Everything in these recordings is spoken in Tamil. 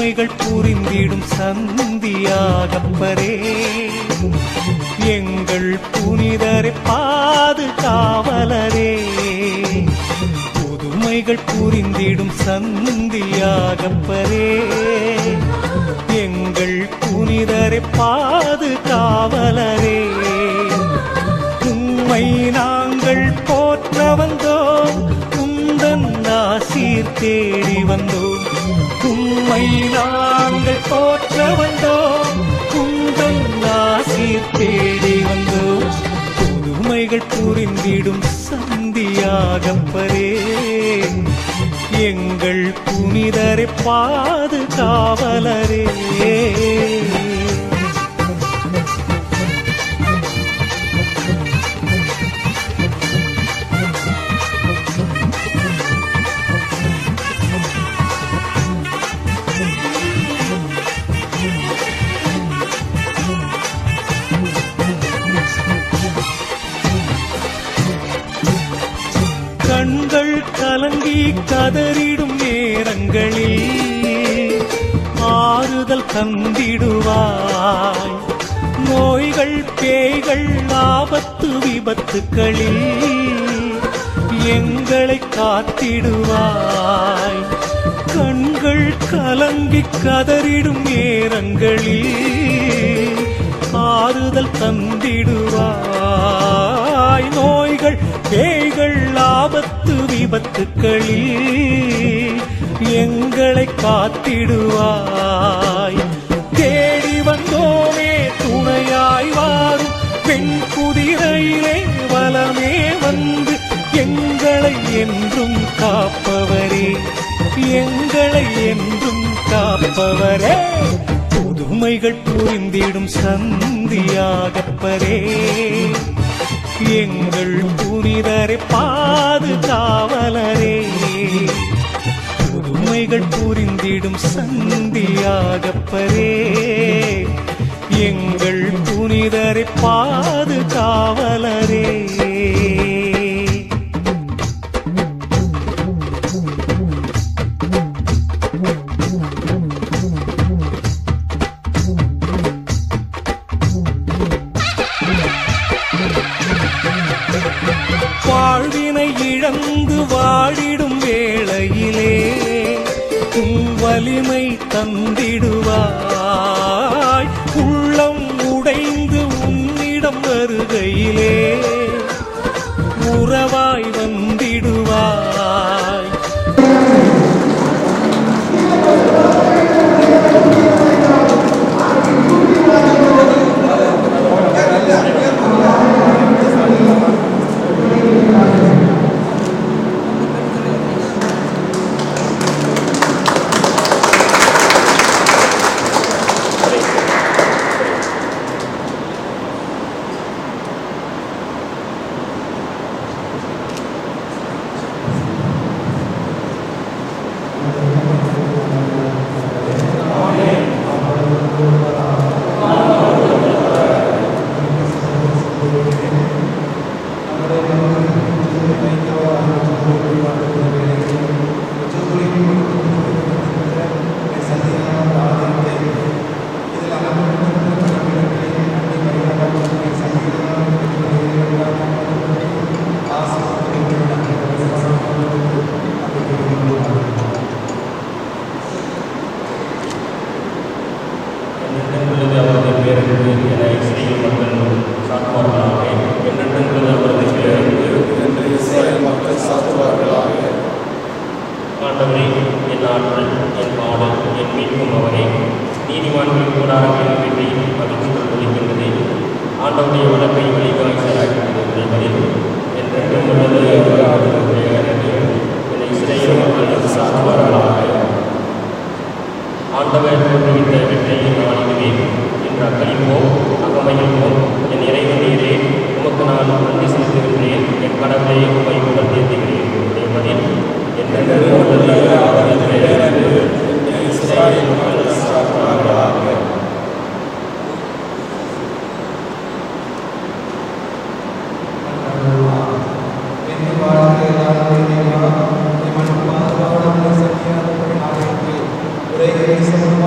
புதுமைகள் புரிந்திடும் சந்தியாகப்பரே, எங்கள் புனிதரை பாதுகாவலரே. புதுமைகள் புரிந்திடும் சந்தியாகப்பரே, எங்கள் புனிதரை பாதுகாவலரே. உம்மை நாங்கள் போற்ற வந்தோம், உந்தன் ஆசீர் தேடி வந்தோம். உம்மை நாங்கள் போற்ற வந்தோம், உந்தன் ஆசீர் தேடி வந்தோம். புதுமைகள் புரிந்திடும் சந்தியாகப்பரே, எங்கள் புனிதரை பாதுகாவலரே. கண்கள் கலங்கி கதறிடும் நேரங்களில் ஆறுதல் தந்திடுவாய். நோய்கள் பேய்கள் ஆபத்து விபத்துக்களில் எங்களை காத்திடுவாய். கண்கள் கலங்கி கதறிடும் நேரங்களில் ஆறுதல் தந்திடுவாய். நோய்கள் பேய்கள் ஆபத்து விபத்துக்களில் எங்களை காத்திடுவாய். தேடி வந்தோமே துணையாய் வாரும் பெண் குதிரையிலே வலமே வந்து எங்களை என்றும் காப்பவரே, எங்களை என்றும் காப்பவரே. புதுமைகள் புரிந்திடும் சந்தியாகப்பரே, எங்கள் புனிதரை பாதுகாவலரே. புதுமைகள் புரிந்திடும் சந்தியாகப்பரே, எங்கள் புனிதரை பாதுகாவலரே. வாழ்வினை இழந்து வாடிடும் வேளையிலே உம் வலிமை தந்திடுவாய். உள்ளம் உடைந்து உன்னிடம் வருகையிலே உறவாய் வந்திடுவாய். ஆண்டவரே, என் ஆற்றல், என் பாடல், என் மீட்கும் அவரே. நீதிமான்கள் கூடாக வெற்றி மகிழ்ச்சி கொள்கின்றதே. ஆண்டவருடைய உடம்பை வழிகாய் செயலாக்கியதில் என்றென்றும் உள்ளது என்னை சிறையில் மக்களுக்கு சாற்றுவார்களாக. ஆண்டவர் தோற்றுவித்த வெற்றியை நாடுகிறேன் என்று அக்களிப்போம், அகமையில்போம். என் இறைவன் நீரே, உமக்கு நான் நன்றி செலுத்துகின்றேன். என் கடவுளை உமை முதல் தேர்த்துகிறேன். உடைய பதில் என்றென்றும் உள்ளது இஸ்ரவேல் மக்கள் சாற்றுவார்களாக. Gracias.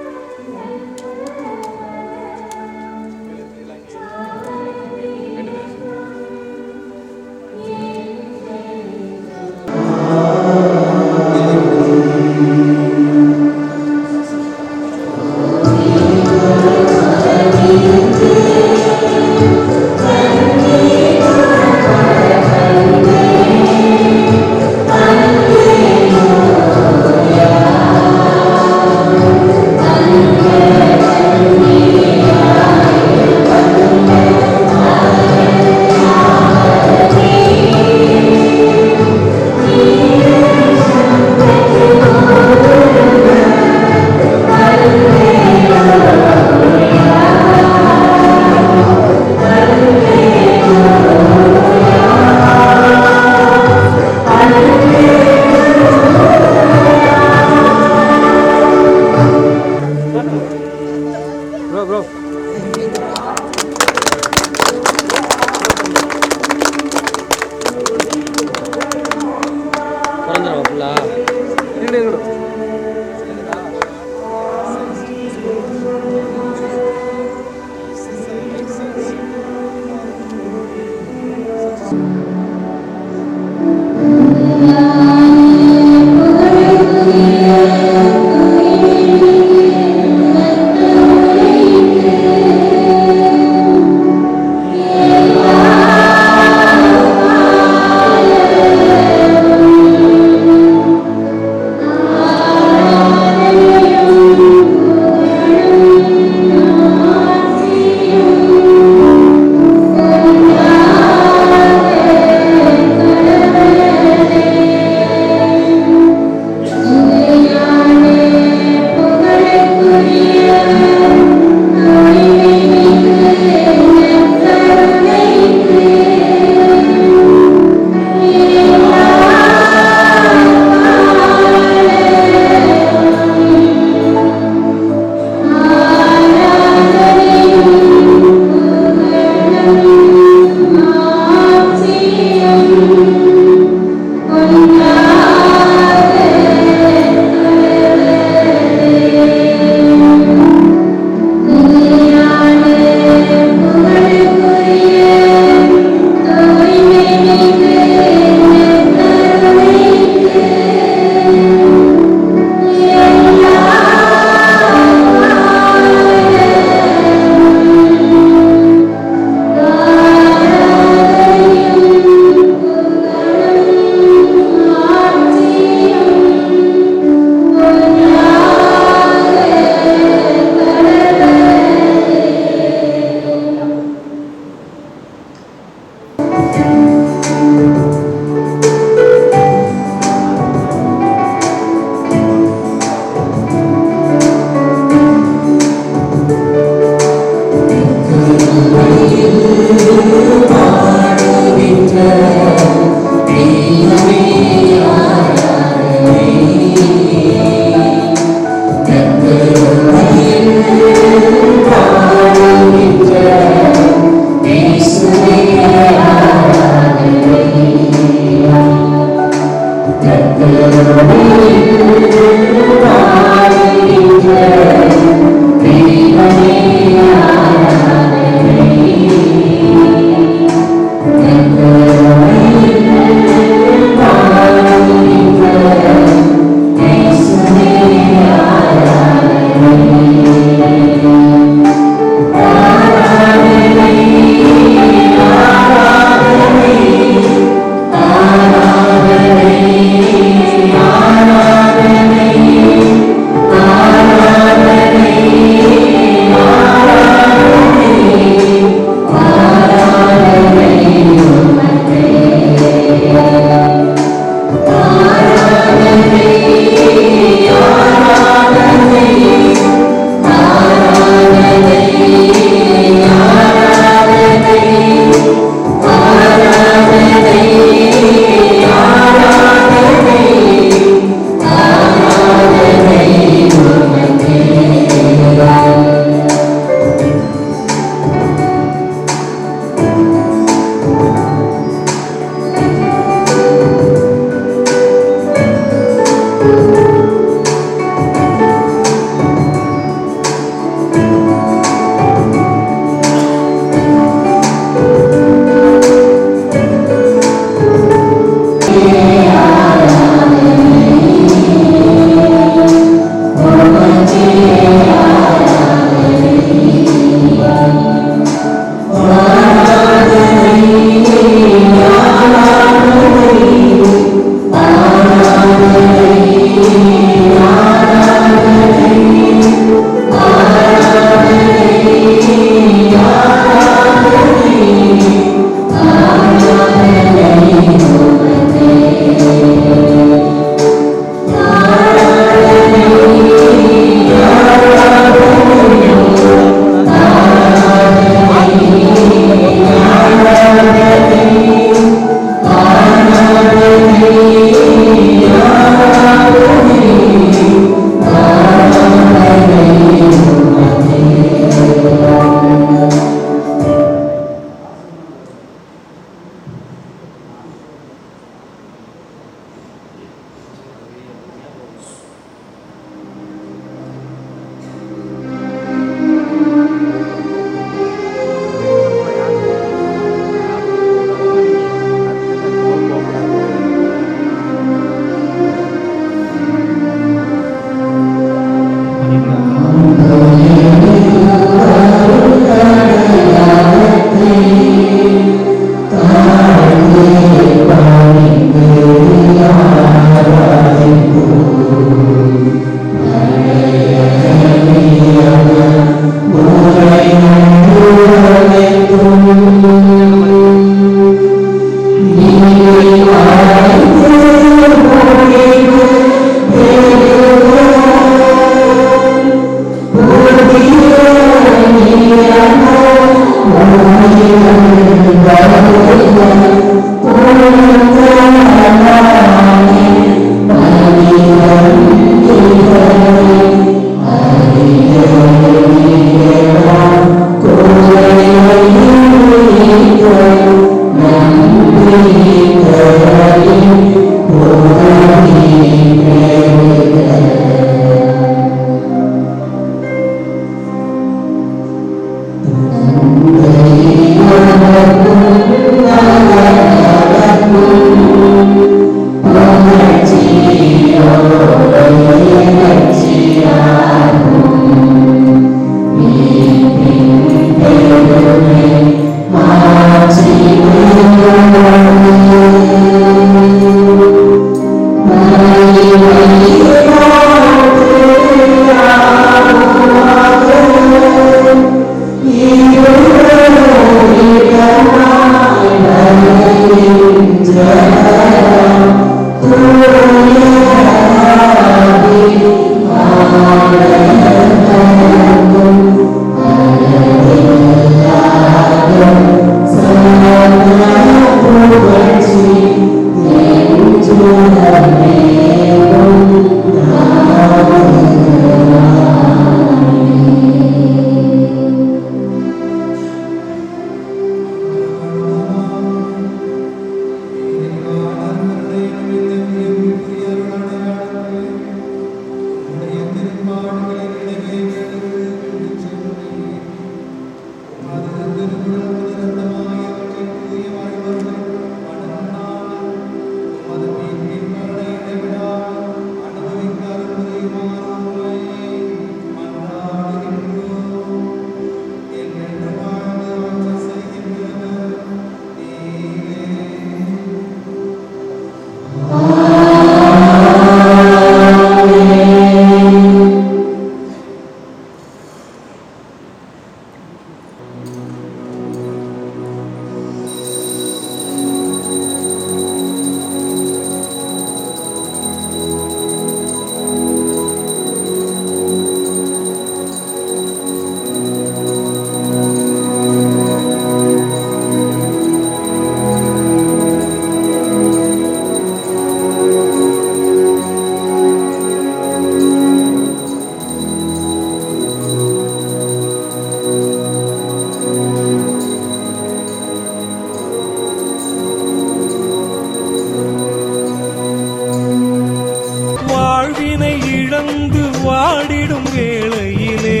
இழந்து வாடிடும் வேளையிலே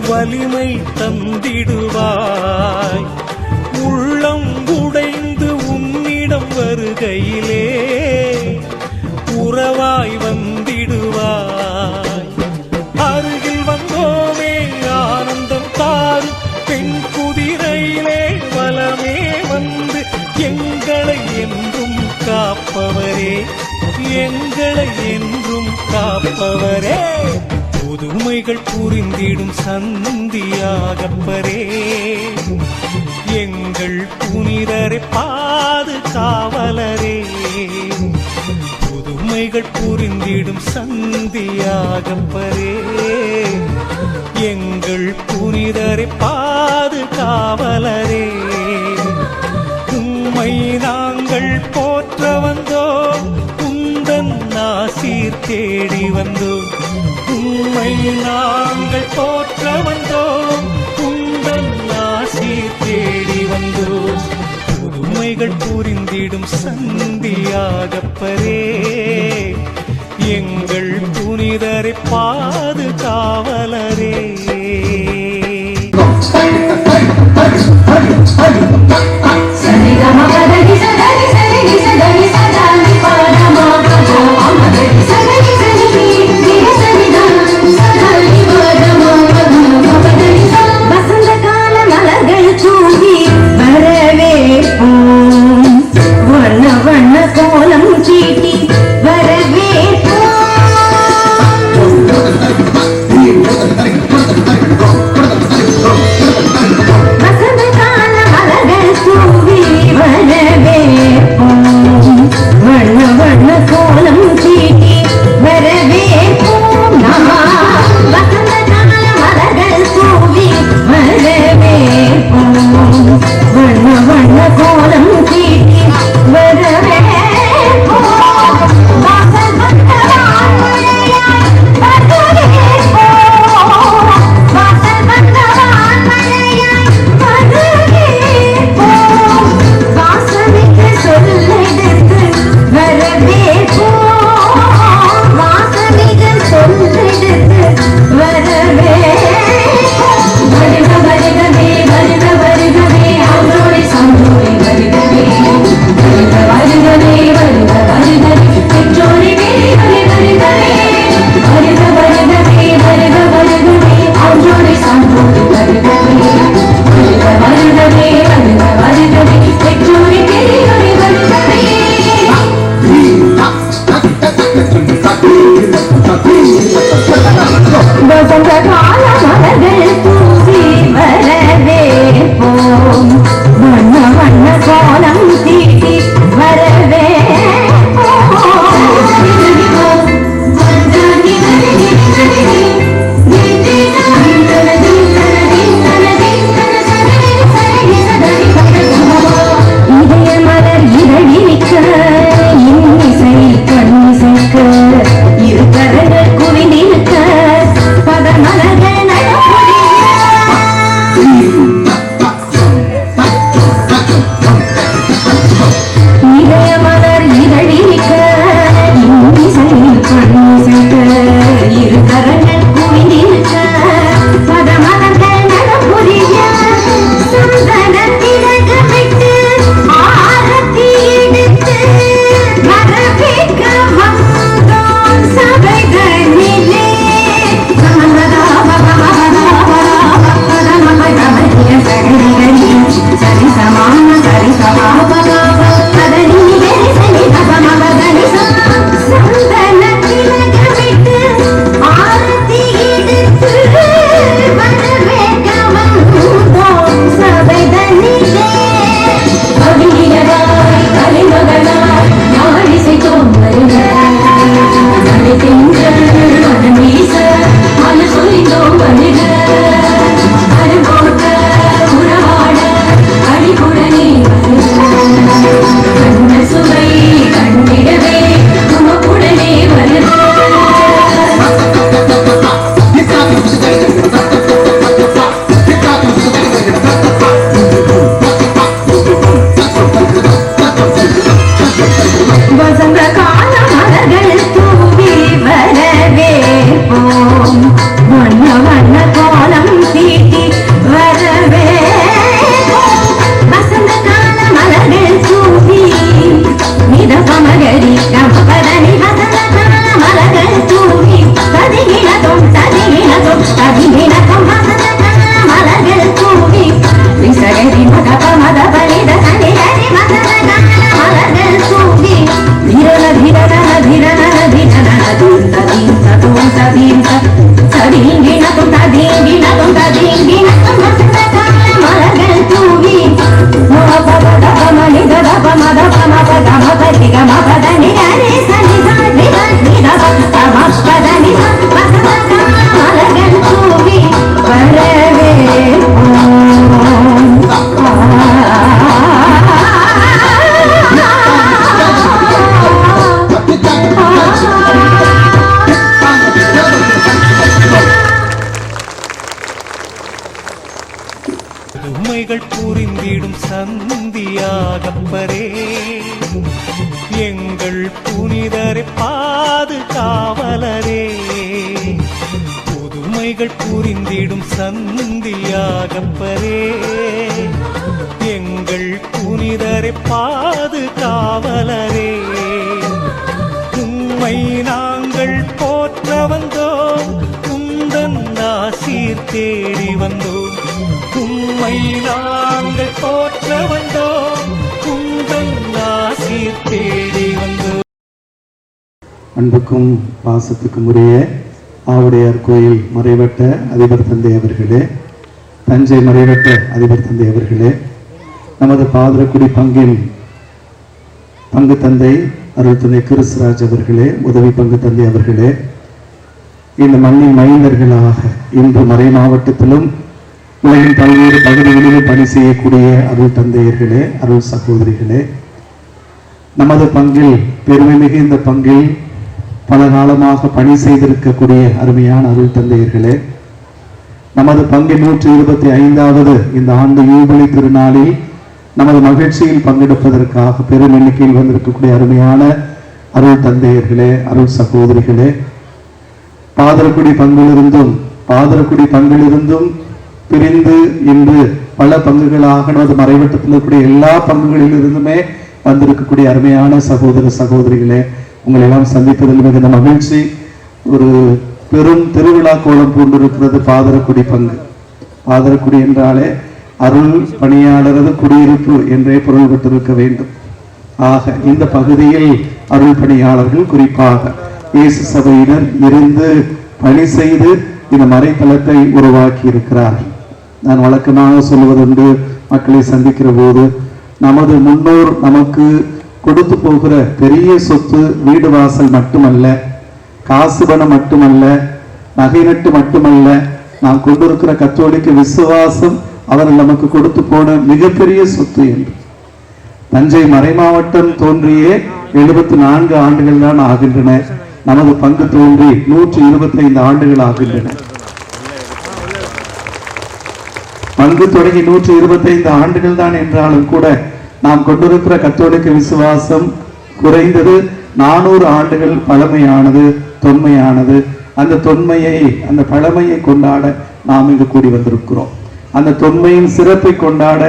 வலிமை தந்திடுவாய். உள்ளம் உடைந்து உன்னிடம் வருகையிலே உறவாய் வந்திடுவாய். அருகில் வந்தோமே ஆனந்தம் தாரும் பெண் குதிரையிலே வலமே வந்து எங்களை என்றும் காப்பவரே, எங்களை என்றும் காப்பவரே. புதுமைகள் புரிந்திடும் சந்தியாகப்பரே, எங்கள் புனிதரை பாதுகாவலரே. புதுமைகள் புரிந்திடும் சந்தியாகப்பரே, எங்கள் புனிதரை பாதுகாவலரே. உம்மை நாங்கள் போற்ற வந்தோம், உந்தன் ஆசீர் தேடி வந்தோம். உம்மை நாங்கள் போற்ற வந்தோம், உந்தன் ஆசீர் தேடி வந்தோம். புதுமைகள் புரிந்திடும் சந்தியாகப்பரே, எங்கள் புனிதரை பாதுகாவலரே. வசந்த கால மலர்கள் தூவி வர மகரி கமபதனி ஹசனதா மலர்கள் தூவி சதிகினதோம் சதிகினதோம் சதிகினதோம் ஹசனதா மலர்கள் தூவி விசகரி மதப மதபனித சனிஹரி மதனதா மலர்கள் தூவி தீரன தீரன தீரன தீரன தீந்த தீந்த தோம் தீந்த சதிகினதோம் சதிகினதோம் சதிகினதோம் ஹசனதா மலர்கள் தூவி உண்மைகள் புரிந்திடும் சந்தியாகப்பரே எங்கள் புனிதரை பாதுகாவலரே புதுமைகள் புரிந்திடும் சந்தியாகப்பரே எங்கள் புனிதரை பாதுகாவலரே உம்மை நாங்கள் போற்ற வந்தோம் உந்தன் ஆசீர் தேடி வந்தோம் உம்மை நாங்கள் போற்ற வந்தோம் உந்தன் ஆசீர் தேடி வந்தோம். அன்புக்கும் பாசத்துக்கும் உரிய ஆவுடையார் கோயில் மறைவட்ட அதிபர் தந்தை அவர்களே, தஞ்சை மறைவட்ட அதிபர் தந்தை அவர்களே, நமது பாதரக்குடி பங்கின் பங்கு தந்தை அருள் தந்தை கிறிஸ்ராஜ் அவர்களே, உதவி பங்கு தந்தை அவர்களே, இந்த மண்ணின் மைந்தர்களாக இன்று மறை மாவட்டத்திலும் உலகின் பல்வேறு பகுதிகளிலும் பணி செய்யக்கூடிய அருள் தந்தையர்களே, அருள் சகோதரிகளே, நமது பங்கில் பெருமை மிகு இந்த பங்கில் பல காலமாக பணி செய்திருக்கக்கூடிய அருமையான அருள் தந்தையர்களே, நமது பங்கின் 125வது இந்த ஆண்டு யூபிலி திருநாளில் நமது மகிழ்ச்சியில் பங்கெடுப்பதற்காக பெரும் எண்ணிக்கையில் வந்திருக்கக்கூடிய அருமையான அருள் தந்தையர்களே, அருள் சகோதரிகளே, பாதரக்குடி பங்கிலிருந்தும் பிரிந்து இன்று பல பங்குகளாக நமது மறைவட்டத்தில் இருக்கக்கூடிய எல்லா பங்குகளிலிருந்துமே வந்திருக்கக்கூடிய அருமையான சகோதர சகோதரிகளே, உங்களை எல்லாம் சந்திப்பதில் மிகுந்த மகிழ்ச்சி. ஒரு பெரும் திருவிழா கோலம் பூண்டிருக்கிறது பாதரக்குடி பங்கு. பாதரக்குடி என்றாலே அருள் பணியாளரது குடியிருப்பு என்றே பொருள் பெற்றிருக்க வேண்டும். ஆக இந்த பகுதியில் அருள் பணியாளர்கள் குறிப்பாக இயேசு சபையினர் இருந்து பணி செய்து இந்த மறைத்தளத்தை உருவாக்கி இருக்கிறார்கள். நான் வழக்கமாக சொல்வதுண்டு, மக்களை சந்திக்கிற போது, நமது முன்னோர் நமக்கு கொடுத்து போகிற பெரிய சொத்து வீடு வாசல் மட்டுமல்ல, காசு பணம் மட்டுமல்ல, நகை நட்டு மட்டுமல்ல, நாம் கொண்டிருக்கிற கத்தோலிக்க விசுவாசம் அவர்கள் நமக்கு கொடுத்து போன மிகப்பெரிய சொத்து என்று. தஞ்சை மறை மாவட்டம் தோன்றியே 74 ஆண்டுகள் தான் ஆகின்றன. நமது பங்கு தோன்றி 125 ஆண்டுகள் ஆகின்றன. பங்கு தொடங்கி 125 ஆண்டுகள் தான் என்றாலும் கூட நாம் கொண்டிருக்கிற கத்தோலிக்க விசுவாசம் குறைந்தது 400 ஆண்டுகள் பழமையானது, தொன்மையானது. அந்த தொன்மையை, அந்த பழமையை கொண்டாட நாம் இங்கு கூடி வந்திருக்கிறோம். அந்த தொன்மையின் சிறப்பை கொண்டாட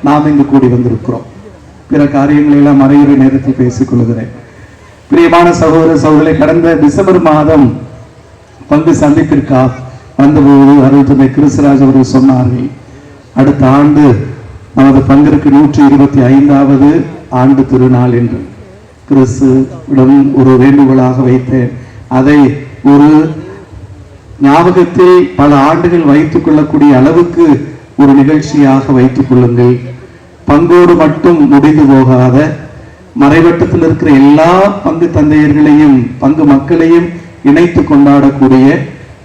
நாம் இங்கு கூடி வந்திருக்கிறோம். பிற காரியங்களை எல்லாம் மறையுறை நேரத்தில் பேசிக் கொள்கிறேன். பிரியமான சகோதர சகோதரி, கடந்த டிசம்பர் மாதம் பங்கு சந்திப்பிற்காக வந்தபோது அருள் தந்தை கிறிஸ்ராஜ் அவர்கள் சொன்னார்கள், அடுத்த ஆண்டு நமது பங்கிற்கு 125வது ஆண்டு திருநாள் என்று. கிறிஸ்துவிடம் ஒரு வேண்டுகோளாக வைத்தேன். அதை ஒரு ஞாபகத்தில் பல ஆண்டுகள் வைத்துக் கொள்ளக்கூடிய அளவுக்கு ஒரு நிகழ்ச்சியாக வைத்துக் கொள்ளுங்கள். பங்கோடு மட்டும் முடிந்து போகாத, மறைவட்டத்தில் இருக்கிற எல்லா பங்கு தந்தையர்களையும் பங்கு மக்களையும் இணைத்து கொண்டாடக்கூடிய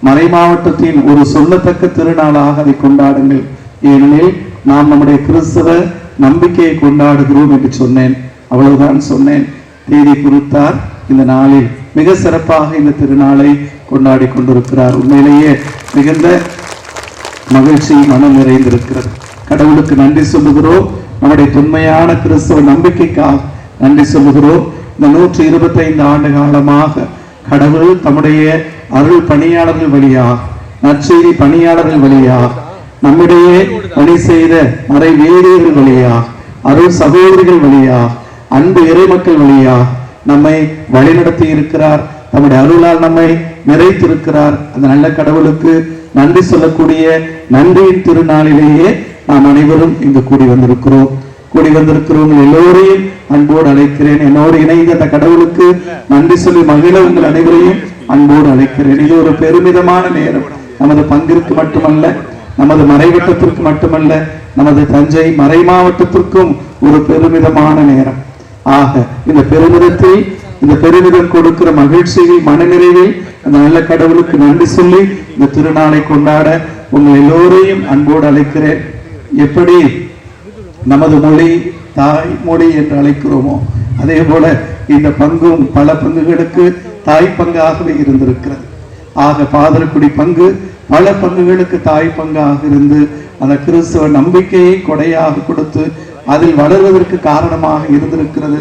மறை மாவட்டத்தின் ஒரு சொல்லத்தக்க திருநாளாக அதை கொண்டாடுங்கள். ஏனெனில் நாம் நம்முடைய கிறிஸ்தவ நம்பிக்கையை கொண்டாடுகிறோம் என்று சொன்னேன். அவ்வளவுதான் சொன்னேன். தேதி குறித்தார். இந்த நாளில் மிக சிறப்பாக இந்த திருநாளை கொண்டாடி கொண்டிருக்கிறார். உண்மையிலேயே மிகுந்த மகிழ்ச்சி, மனம் நிறைந்திருக்கிறது. கடவுளுக்கு நன்றி சொல்லுகிறோம். நம்முடைய தொன்மையான கிறிஸ்தவ நம்பிக்கைக்காக நன்றி சொல்லுகிறோம். இந்த 125 ஆண்டு காலமாக கடவுள் தம்முடைய அருள் பணியாளர்கள் வழியாக, நற்செய்தி பணியாளர்கள் வழியாக, நம்மிடையே பணி செய்த மறை வேதியர்கள் வழியாக, அருள் சகோதரிகள் வழியாக, அன்பு இறைமக்கள் வழியாக நம்மை வழிநடத்தி இருக்கிறார், தம்முடைய அருளால் நம்மை நிறைத்திருக்கிறார். அந்த நல்ல கடவுளுக்கு நன்றி சொல்லக்கூடிய நன்றியின் திருநாளிலேயே நாம் அனைவரும் இங்கு கூடி வந்திருக்கிறோம். கூடி வந்திருக்கிறவங்க எல்லோரையும் அன்போடு அழைக்கிறேன். என்னோடு இணைந்த அந்த கடவுளுக்கு நன்றி சொல்லி மகிழ உங்கள் அனைவரையும் அன்போடு அழைக்கிறேன். இது ஒரு பெருமிதமான நேரம். நமது பங்கிற்கு மட்டுமல்ல, நமது மறைவட்டத்திற்கு மட்டுமல்ல, நமது தஞ்சை மறை மாவட்டத்திற்கும் ஒரு பெருமிதமான நேரம். ஆக இந்த பெருமிதத்தில், இந்த பெருமிதம் கொடுக்கிற மகிழ்ச்சியில், மனநிறைவில் அந்த நல்ல கடவுளுக்கு நன்றி சொல்லி இந்த திருநாளை கொண்டாட உங்கள் எல்லோரையும் அன்போடு அழைக்கிறேன். எப்படி நமது மொழி தாய் மொழி என்று அழைக்கிறோமோ அதே போல இந்த பங்கும் பல பங்குகளுக்கு தாய் பங்காகவே இருந்திருக்கிறது. ஆக பாதரக்குடி பங்கு பல பங்குகளுக்கு தாய் பங்காக இருந்து அந்த கிறிஸ்தவ நம்பிக்கையை கொடையாக கொடுத்து அதில் வளர்வதற்கு காரணமாக இருந்திருக்கிறது.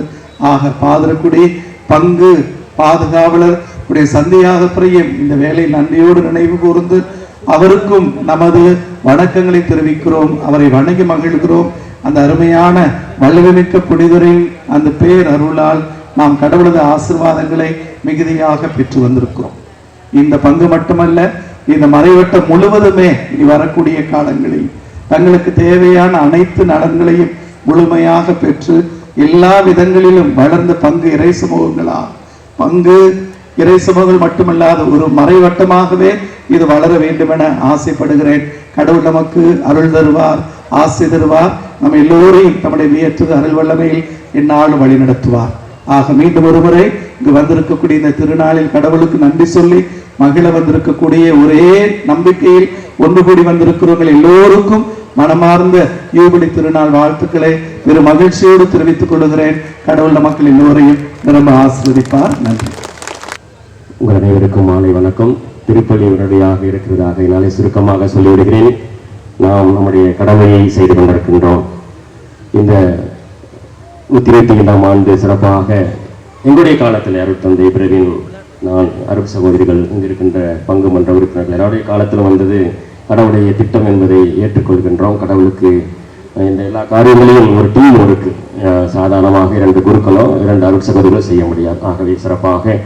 ஆக பாதரக்குடி பங்கு பாதுகாவலர் உடைய சந்தியாக பிரியம் இந்த வேலை நன்றியோடு நினைவு கூர்ந்து அவருக்கும் நமது வணக்கங்களை தெரிவிக்கிறோம். அவரை வணங்கி மகிழ்கிறோம். அந்த அருமையான வல்லமைமிக்க புனிதரின் அந்த பேர் அருளால் நாம் கடவுளது ஆசீர்வாதங்களை மிகுதியாக பெற்று வந்திருக்கிறோம். இந்த பங்கு மட்டுமல்ல, இந்த மறைவட்டம் முழுவதுமே இனி வரக்கூடிய காலங்களில் தங்களுக்கு தேவையான அனைத்து நலன்களையும் முழுமையாக பெற்று எல்லா விதங்களிலும் வளர்ந்த பங்கு இறை சமூகங்களா பங்கு இறை சமூகங்கள் மட்டுமல்லாத ஒரு மறைவட்டமாகவே இது வளர வேண்டும் என ஆசைப்படுகிறேன். கடவுள் நமக்கு அருள் தருவார், ஆசை தருவார். நம்ம எல்லோரையும் நம்முடைய வியற்று அருள் வல்லமையில் எந்நாளும் வழி நடத்துவார். ஆக மீண்டும் ஒருமுறை இங்கு வந்திருக்கக்கூடிய இந்த திருநாளில் கடவுளுக்கு நன்றி சொல்லி மகிழ வந்திருக்கக்கூடிய ஒரே நம்பிக்கையில் ஒன்று கூடி வந்திருக்கிறவர்கள் எல்லோருக்கும் மனமார்ந்த யூபிலி திருநாள் வாழ்த்துக்களை பெரும் மகிழ்ச்சியோடு தெரிவித்துக் கொள்கிறேன். கடவுள் மக்கள் எல்லோரையும் நிரம்ப ஆசீர்வதிப்பார். நன்றி. உங்கள் அனைவருக்கும் மாலை வணக்கம். திருப்பலி உடனடியாக இருக்கிறதாக என்னாலே சுருக்கமாக சொல்லிவிடுகிறேன். நாம் நம்முடைய கடமையை செய்து கொண்டிருக்கின்றோம். இந்த 125ஆம் ஆண்டு சிறப்பாக எங்களுடைய காலத்தில் அருட்தந்தை பிரவீன், நான், அருட் சகோதரிகள், இங்கிருக்கின்ற பங்கு மன்ற உறுப்பினர்கள் எல்லாருடைய காலத்திலும் வந்தது கடவுளுடைய திட்டம் என்பதை ஏற்றுக்கொள்கின்றோம். கடவுளுக்கு இந்த எல்லா காரியங்களையும் ஒரு டீம் இருக்கு. சாதாரணமாக 2 குருக்களோ 2 அருட் சகோதரிகளோ செய்ய முடியாது. ஆகவே சிறப்பாக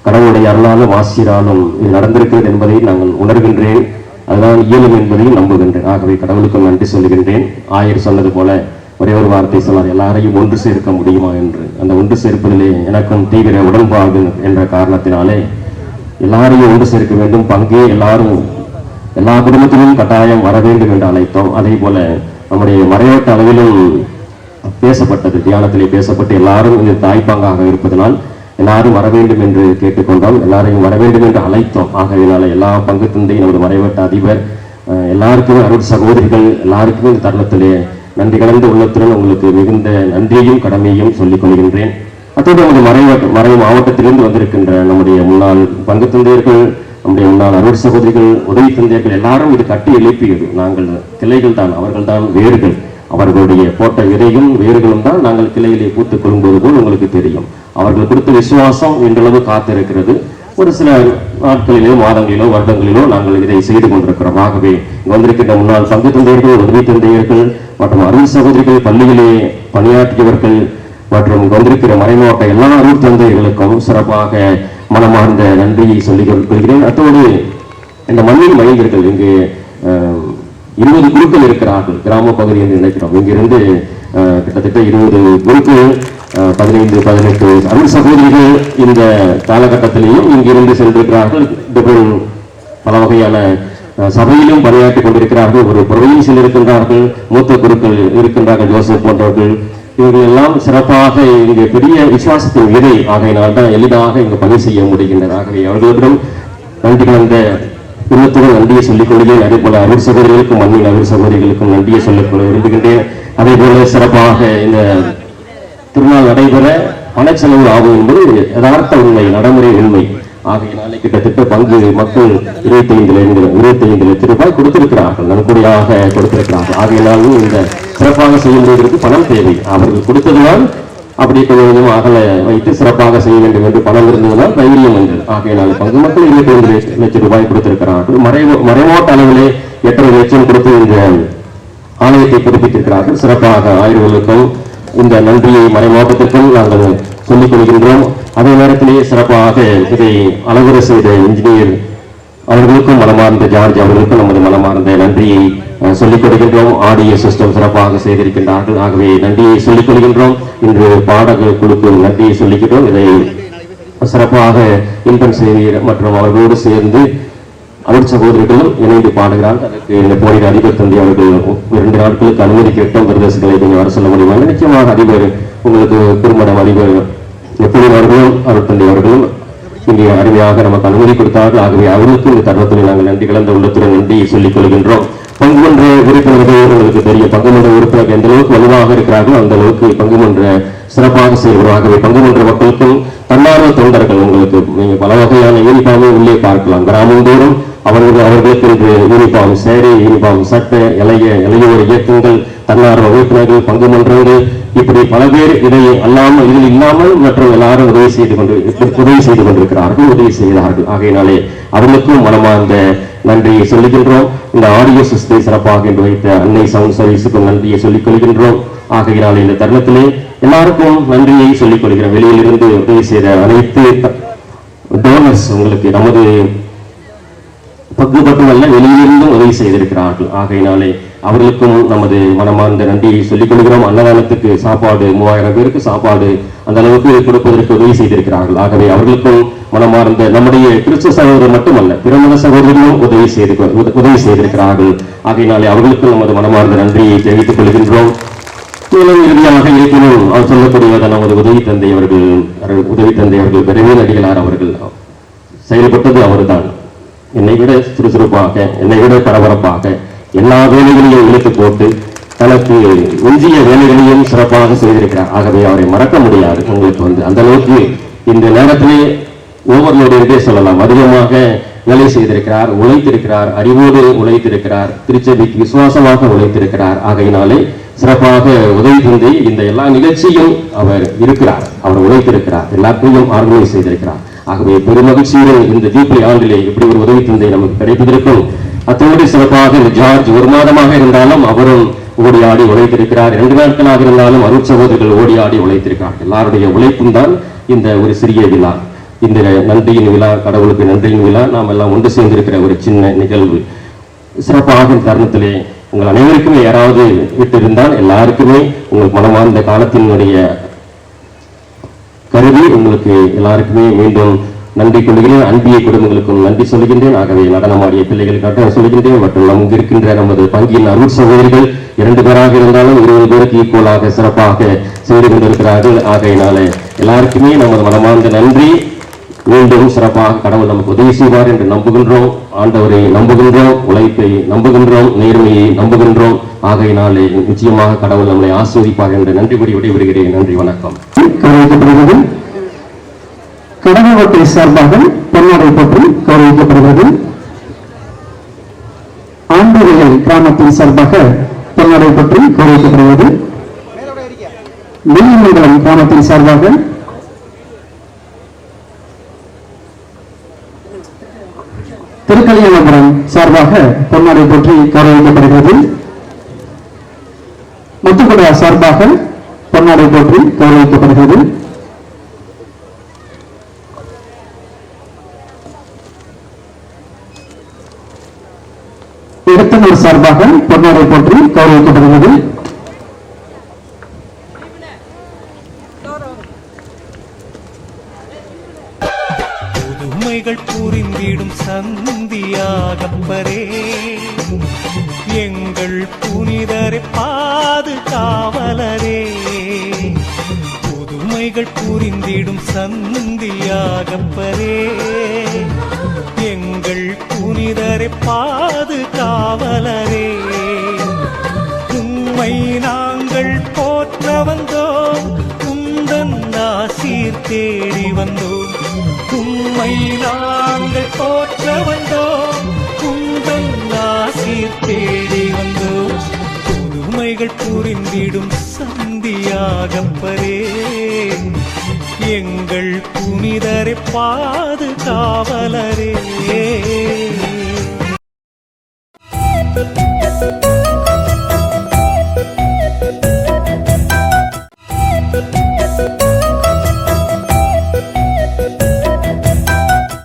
கடவுளுடைய அருளாலும் ஆசிராலும் இது நடந்திருக்கிறது என்பதை நாங்கள் உணர்கின்றேன். அதுதான் இயலும் என்பதையும் நம்புகின்றேன். ஆகவே கடவுளுக்கும் நன்றி சொல்லுகின்றேன். ஆயர் சொன்னது போல ஒரே ஒரு வார்த்தை சொன்னார், எல்லாரையும் ஒன்று சேர்க்க முடியுமா என்று. அந்த ஒன்று சேர்ப்பதிலே எனக்கும் தீவிர உடன்பாடு என்ற காரணத்தினாலே எல்லாரையும் ஒன்று சேர்க்க வேண்டும். பங்கே எல்லாரும் எல்லா குடும்பத்திலும் கட்டாயம் வர வேண்டும் என்று அழைத்தோம். அதே போல நம்முடைய மறைவட்ட அளவிலும் பேசப்பட்டது, தியானத்திலே பேசப்பட்டு எல்லாரும் இது தாய்ப்பாங்காக இருப்பதனால் எல்லாரும் வர வேண்டும் என்று கேட்டுக்கொண்டோம். எல்லாரையும் வர வேண்டும் என்று அழைத்தோம். ஆகையினால எல்லா பங்கு தந்தை, நமது மறைவட்ட அதிபர், எல்லாருக்குமே அருட் சகோதரிகள் எல்லாருக்குமே இந்த தருணத்திலே நன்றி கலந்த உள்ளத்துடன் உங்களுக்கு மிகுந்த நன்றியையும் கடமையையும் சொல்லிக் கொள்கின்றேன். அத்தோடு நமது மறை மாவட்டத்திலிருந்து வந்திருக்கின்ற நம்முடைய முன்னாள் பங்கு தந்தையர்கள், நம்முடைய முன்னாள் அருட் சகோதரிகள், உதவி தந்தையர்கள் எல்லாரும் இது கட்டி எழுப்பியது. நாங்கள் கிளைகள் தான், அவர்கள் தான் வேர்கள். அவர்களுடைய போட்ட விதையும் வேர்களும் தான் நாங்கள் கிளையிலே பூத்துக் கொள்ளும்போது போல் உங்களுக்கு தெரியும். அவர்கள் கொடுத்த விசுவாசம் இன்றளவு காத்திருக்கிறது. ஒரு சில நாட்களிலோ மாதங்களிலோ வருடங்களிலோ நாங்கள் இதை செய்து கொண்டிருக்கிறோம். ஆகவே வந்திருக்கின்ற முன்னாள் பங்கு தந்தையர்கள், உதவி தந்தையர்கள் மற்றும் அருள் சகோதரிகள், பள்ளியிலே பணியாற்றியவர்கள் மற்றும் வந்திருக்கிற மறைமாவட்ட எல்லா அருள் தந்தையர்களுக்கும் சிறப்பாக மனமார்ந்த நன்றியை சொல்லிக் கொள்கிறேன். அத்தோடு இந்த மண்ணின் மனிதர்கள் இங்கு 20 குருக்கள் இருக்கிறார்கள். கிராம பகுதி என்று நினைக்கிறோம். இங்கிருந்து கிட்டத்தட்ட 20 குருக்கள், 15-18 அருள் சகோதரிகள் இந்த காலகட்டத்திலேயும் இங்கிருந்து சென்றிருக்கிறார்கள். பல வகையான சபையிலும் பணியாற்றிக் கொண்டிருக்கிறார்கள். ஒரு புறவையில் இருக்கின்றார்கள், மூத்த குருக்கள் இருக்கின்றார்கள், ஜோசப் போன்றவர்கள். இவர்கள் எல்லாம் சிறப்பாக இங்கு பெரிய விசுவாசத்தின் விதை ஆகையினால்தான் எளிதாக இங்கு பணி செய்ய முடிகின்றனர். ஆகவே அவர்களிடம் நன்றி கலந்த உள்ளத்துடன் நன்றியை சொல்லிக் கொள்கிறேன். அதே போல அருள் சகோதரிகளுக்கும் மண்ணின் அருள் சகோதரிகளுக்கும் நன்றியை சொல்லிக்கொள்ள விரும்புகின்றேன். அதே போல சிறப்பாக இந்த திருநாள் நடைபெற பணச்செலவு ஆகும் என்பது யதார்த்த உண்மை, நடைமுறை உண்மை. ஆகையினாலே கிட்டத்தட்ட பங்கு மக்கள் 25 லட்சம் ரூபாய் கொடுத்திருக்கிறார்கள், நன்கொடையாக கொடுத்திருக்கிறார்கள். ஆகையினாலும் இந்த சிறப்பாக செய்யும்போதற்கு பணம் தேவை. அவர்கள் கொடுத்ததுனால் அப்படி கொஞ்சம் அகல வைத்து சிறப்பாக செய்ய வேண்டும் என்று பணம் இருந்ததுனால் தைரியம் என்று. ஆகையினால் பங்கு மக்கள் 25 லட்சம் ரூபாய் கொடுத்திருக்கிறார்கள். மறைமாவட்ட அளவிலே 8 லட்சம் கொடுத்து இந்த ஆலயத்தை புதுப்பித்திருக்கிறார்கள். சிறப்பாக ஆய்வுகளுக்கும் இந்த நன்றியை மறைமாவட்டத்திற்கும் நாங்கள் சொல்லிக் கொள்கின்றோம். அதே நேரத்திலேயே சிறப்பாக இதை அலகுற செய்த இன்ஜினியர் அவர்களுக்கும் மனமார்ந்த ஜார்ஜ் அவர்களுக்கும் நமது மனமார்ந்த நன்றியை சொல்லிக் கொடுக்கின்றோம். ஆடியோ சிஸ்டம் சிறப்பாக செய்திருக்கின்றார்கள். ஆகவே நன்றியை சொல்லிக் கொள்கின்றோம். இன்று பாடகர் குழுக்கும் நன்றியை சொல்லிக்கின்றோம். இதை சிறப்பாக இன்பன் செய்தியர் மற்றும் அவர்களோடு சேர்ந்து அவர் சகோதரிகளும் இணைந்து பாடுகிறார்கள். அதற்கு இந்த போரின் அதிபர் தந்தை அவர்கள் 2 நாட்களுக்கு அனுமதி கேட்டோம். பிரதேசங்களை நீங்கள் வர சொல்ல முடியுமா? நிச்சயமாக அதிபர் உங்களுக்கு குறும்படம் அதிபர் எப்படி அவர்களும் அவர் தந்தை அவர்களும் இங்கே அருமையாக நமக்கு அனுமதி கொடுத்தார்கள். ஆகவே அவர்களுக்கு இந்த தருணத்தில் நாங்கள் நன்றி கலந்த உள்ளத்துடன் நன்றியை சொல்லிக் கொள்கின்றோம். பங்குமன்ற உறுப்பினர்கள் உங்களுக்கு தெரியும். பங்குமன்ற உறுப்பினர்கள் எந்த அளவுக்கு வலுவாக இருக்கிறார்கள் அந்த அளவுக்கு பங்குமன்ற சிறப்பாக செய்கிறோம். ஆகவே பங்குமன்ற மக்களுக்கும் தன்னார்வ தொண்டர்கள் உங்களுக்கு நீங்க பல வகையான யூனிஃபார்மை உள்ளே பார்க்கலாம். கிராமந்தோறும் அவர்களுக்கு இன்று யூனிஃபார்ம், சேரி, யூனிஃபார்ம், சட்டை, இளையோர் இயக்கங்கள், தன்னார்வ உறுப்பினர்கள், பங்கு மன்றங்கள், இப்படி பல பேர் இதில் இல்லாமல் மற்றும் எல்லாரும் உதவி செய்து கொண்டிருக்கிறார்கள், உதவி செய்தார்கள். ஆகையினாலே அவர்களுக்கும் மனமார்ந்த நன்றியை சொல்லுகின்றோம். இந்த ஆடியோ சிஸ்டத்தை சிறப்பாக என்று வைத்த அன்னை சவுண்ட் சர்வீஸுக்கும் நன்றியை சொல்லிக் கொள்கின்றோம். ஆகையினாலே இந்த தருணத்திலே எல்லாருக்கும் நன்றியை சொல்லிக் கொள்கிறோம். வெளியிலிருந்து உதவி செய்த அனைத்து டோனர்ஸ் உங்களுக்கு நமது பங்கு மட்டுமல்ல வெளியிலிருந்தும் உதவி செய்திருக்கிறார்கள். ஆகையினாலே அவர்களுக்கும் நமது மனமார்ந்த நன்றியை சொல்லிக் கொள்கிறோம். அன்னதானத்துக்கு சாப்பாடு 3000 பேருக்கு சாப்பாடு அந்த அளவுக்கு கொடுப்பதற்கு உதவி செய்திருக்கிறார்கள். ஆகவே அவர்களுக்கும் மனமார்ந்த நம்முடைய கிறிஸ்துவ சகோதரர் மட்டுமல்ல பிற மத சகோதரர்களும் உதவி செய்திருக்கிறார்கள். ஆகையினாலே அவர்களுக்கும் நமது மனமார்ந்த நன்றியை தெரிவித்துக் கொள்கின்றோம். மேலும் இறுதியாக இருக்கணும் அவர் சொல்லக்கூடியவர் நமது உதவி தந்தை அவர்கள் விரைவில் அடிகளார் அவர்கள் செயல்பட்டது அவர்தான். என்னை விட சுறுசுறுப்பாக, என்னை விட பரபரப்பாக எல்லா வேலைகளையும் இழுத்து போட்டு தனக்கு ஒன்றிய வேலைகளையும் சிறப்பாக செய்திருக்கிறார். ஆகவே அவரை மறக்க முடியாது. உங்களுக்கு அந்த அளவுக்கு இந்த நேரத்திலே ஓவர்லோடு என்றே சொல்லலாம். அதிகமாக வேலை செய்திருக்கிறார், உழைத்திருக்கிறார், அறிவோடு உழைத்திருக்கிறார், திருச்சபைக்கு விசுவாசமாக உழைத்திருக்கிறார். ஆகையினாலே சிறப்பாக உதவி தந்தை இந்த எல்லா நிகழ்ச்சியும் அவர் இருக்கிறார், அவர் உழைத்திருக்கிறார், எல்லாத்தையும் ஆர்கனைஸ் செய்திருக்கிறார். ஆகவே பெருமகிழ்ச்சியுடன் இந்த ஜூப்ளி ஆண்டிலே இப்படி ஒரு உதவி தந்தை நமக்கு கிடைப்பதற்கும் அத்தோடு சிறப்பாக இந்த ஜார்ஜ் 1 மாதமாக இருந்தாலும் அவரும் ஓடி ஆடி உழைத்திருக்கிறார். 2 நாட்களாக இருந்தாலும் அருட் சகோதரர்கள் ஓடி ஆடி உழைத்திருக்கிறார். எல்லாருடைய உழைப்பும் தான் இந்த ஒரு சிறிய விழா, இந்த நன்றியின் விழா, கடவுளுக்கு நன்றியின் விழா. நாம் எல்லாம் ஒன்று சேர்ந்திருக்கிற ஒரு சின்ன நிகழ்வு. சிறப்பாக தருணத்திலே உங்கள் அனைவருக்குமே யாராவது விட்டிருந்தால் எல்லாருக்குமே உங்களுக்கு மனமார்ந்த காலத்தினுடைய கருதி உங்களுக்கு எல்லாருக்குமே மீண்டும் நன்றி கொள்கிறேன். அன்பிய குடும்பங்களுக்கும் நன்றி சொல்லுகின்றேன். ஆகவே நடனமாடிய பிள்ளைகளுக்காக சொல்லுகின்றேன். மற்றும் நமக்கு இருக்கின்ற நமது பங்கின் அருள் சகோதரிகள் 2 பேராக இருந்தாலும் 20 பேருக்கு ஈக்குவலாக சிறப்பாக செய்து கொண்டிருக்கிறார்கள். ஆகையினாலே எல்லாருக்குமே நமது மனமார்ந்த நன்றி. மீண்டும் சிறப்பாக கடவுள் நமக்கு உதவி செய்வார் என்று நம்புகின்றோம். ஆண்டவரை நம்புகின்றோம், உழைப்பை நம்புகின்றோம், நேர்மையை நம்புகின்றோம். ஆகையினாலே நிச்சயமாக கடவுள் நம்மளை ஆஸ்வதிப்பார் என்று நன்றி கூறி விடைபெறுகிறேன். நன்றி, வணக்கம். கடவுளத்தை சார்பாக பொன்னாடை பற்றி கௌரவிக்கப்படுகிறது. ஆண்டவர்கள் கிராமத்தின் சார்பாக பொன்னாடை பற்றி கௌரவிக்கப்படுகிறது. நெல்லிமங்கலம் கிராமத்தின் சார்பாக திருக்கல்யாணபுரம் சார்பாக பொன்னாடை பற்றி கௌரவிக்கப்படுகிறது. முத்துக்குடா சார்பாக பொன்னாடை பற்றி கௌரவிக்கப்படுகிறது. இடத்தனூர் சார்பாக பொன்னாடை போற்றி கௌரவிக்கப்படுகிறது. புதுமைகள் புரிந்திடும் சந்தியாகப்பரே, எங்கள் புனிதரை பாதுகாவலரே. புதுமைகள் புரிந்திடும் சந்தியாகப்பரே, எங்கள் புனிதரை பாதுகாவலரே. உம்மை நாங்கள் போற்ற வந்தோம், உந்தன் ஆசீர் தேடி வந்தோம். உம்மை நாங்கள் போற்ற வந்தோம், உந்தன் ஆசீர் தேடி வந்தோம். புதுமைகள் புரிந்திடும் சந்தியாகப்பரே, எங்கள் புனிதரை பாதுகாவலரே.